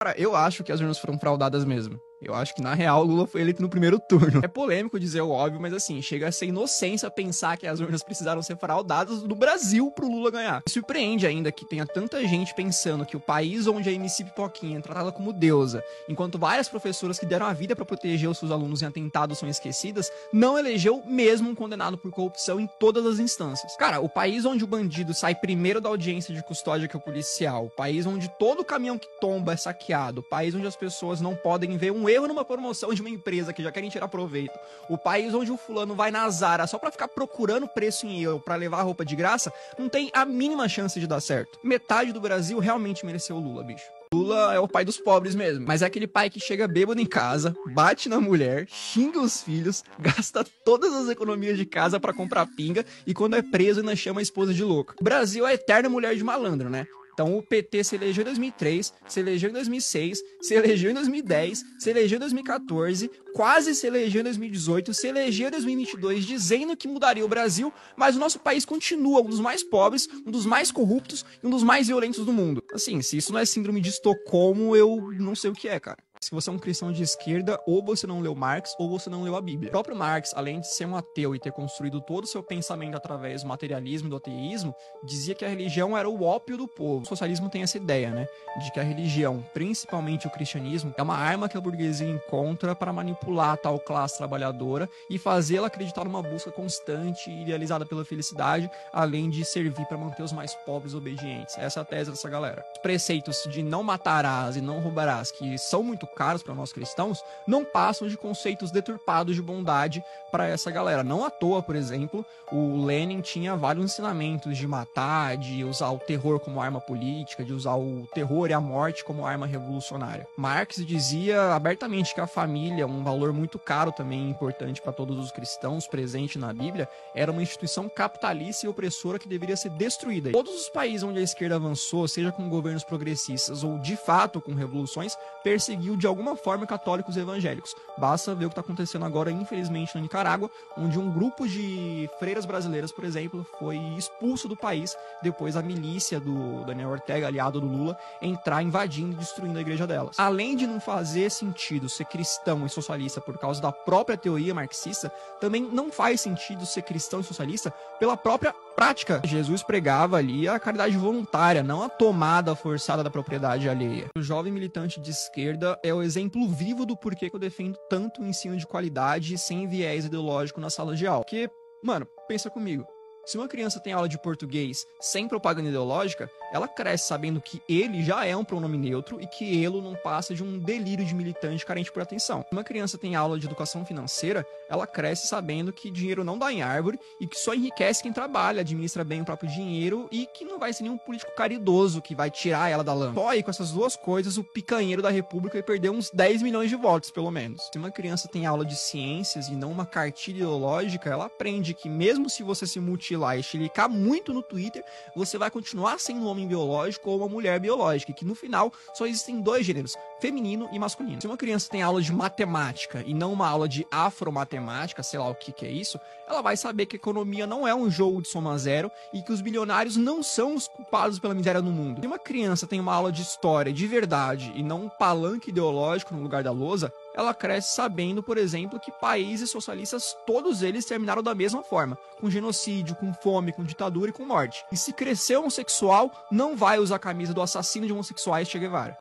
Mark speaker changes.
Speaker 1: Cara, eu acho que as urnas foram fraudadas mesmo. Eu acho que, na real, o Lula foi eleito no primeiro turno. É polêmico dizer o óbvio, mas assim, chega a ser inocência pensar que as urnas precisaram ser fraudadas no Brasil pro Lula ganhar. Me surpreende ainda que tenha tanta gente pensando que o país onde a MC Pipoquinha é tratada como deusa, enquanto várias professoras que deram a vida pra proteger os seus alunos em atentados são esquecidas, não elegeu mesmo um condenado por corrupção em todas as instâncias. Cara, o país onde o bandido sai primeiro da audiência de custódia que o policial, o país onde todo caminhão que tomba é saqueado, o país onde as pessoas não podem ver um erro numa promoção de uma empresa que já querem tirar proveito, o país onde o fulano vai na Zara só pra ficar procurando preço em euro pra levar roupa de graça, não tem a mínima chance de dar certo. Metade do Brasil realmente mereceu o Lula, bicho. Lula é o pai dos pobres mesmo, mas é aquele pai que chega bêbado em casa, bate na mulher, xinga os filhos, gasta todas as economias de casa pra comprar pinga e quando é preso ainda chama a esposa de louca. O Brasil é a eterna mulher de malandro, né? Então o PT se elegeu em 2003, se elegeu em 2006, se elegeu em 2010, se elegeu em 2014, quase se elegeu em 2018, se elegeu em 2022 dizendo que mudaria o Brasil, mas o nosso país continua um dos mais pobres, um dos mais corruptos e um dos mais violentos do mundo. Assim, se isso não é síndrome de Estocolmo, eu não sei o que é, cara. Se você é um cristão de esquerda, ou você não leu Marx, ou você não leu a Bíblia. O próprio Marx, além de ser um ateu e ter construído todo o seu pensamento através do materialismo e do ateísmo, dizia que a religião era o ópio do povo. O socialismo tem essa ideia, né? De que a religião, principalmente o cristianismo, é uma arma que a burguesia encontra para manipular a tal classe trabalhadora e fazê-la acreditar numa busca constante e idealizada pela felicidade, além de servir para manter os mais pobres obedientes. Essa é a tese dessa galera. Os preceitos de não matarás e não roubarás, que são muito caros para nós cristãos, não passam de conceitos deturpados de bondade para essa galera. Não à toa, por exemplo, o Lenin tinha vários ensinamentos de matar, de usar o terror como arma política, de usar o terror e a morte como arma revolucionária. Marx dizia abertamente que a família, um valor muito caro também importante para todos os cristãos presente na Bíblia, era uma instituição capitalista e opressora que deveria ser destruída. Todos os países onde a esquerda avançou, seja com governos progressistas ou de fato com revoluções, perseguiu de alguma forma católicos e evangélicos. Basta ver o que está acontecendo agora, infelizmente, na Nicarágua, onde um grupo de freiras brasileiras, por exemplo, foi expulso do país depois da milícia do Daniel Ortega, aliado do Lula, entrar invadindo e destruindo a igreja delas. Além de não fazer sentido ser cristão e socialista por causa da própria teoria marxista, também não faz sentido ser cristão e socialista pela própria prática. Jesus pregava ali a caridade voluntária, não a tomada forçada da propriedade alheia. O jovem militante de esquerda é o exemplo vivo do porquê que eu defendo tanto o ensino de qualidade sem viés ideológico na sala de aula. Porque, mano, pensa comigo. Se uma criança tem aula de português sem propaganda ideológica, ela cresce sabendo que ele já é um pronome neutro e que ele não passa de um delírio de militante carente por atenção. Se uma criança tem aula de educação financeira, ela cresce sabendo que dinheiro não dá em árvore e que só enriquece quem trabalha, administra bem o próprio dinheiro e que não vai ser nenhum político caridoso que vai tirar ela da lama. Só aí com essas duas coisas, o picanheiro da república vai perder uns 10 milhões de votos, pelo menos. Se uma criança tem aula de ciências e não uma cartilha ideológica, ela aprende que mesmo se você se mutilar e chilicar muito no Twitter, você vai continuar sendo um homem biológico ou uma mulher biológica, e que no final só existem dois gêneros, feminino e masculino. Se uma criança tem aula de matemática e não uma aula de afromatemática, sei lá o que é isso, ela vai saber que a economia não é um jogo de soma zero e que os bilionários não são os culpados pela miséria no mundo. Se uma criança tem uma aula de história de verdade e não um palanque ideológico no lugar da lousa, ela cresce sabendo, por exemplo, que países socialistas, todos eles terminaram da mesma forma, com genocídio, com fome, com ditadura e com morte. E se crescer homossexual, não vai usar a camisa do assassino de homossexuais Che Guevara.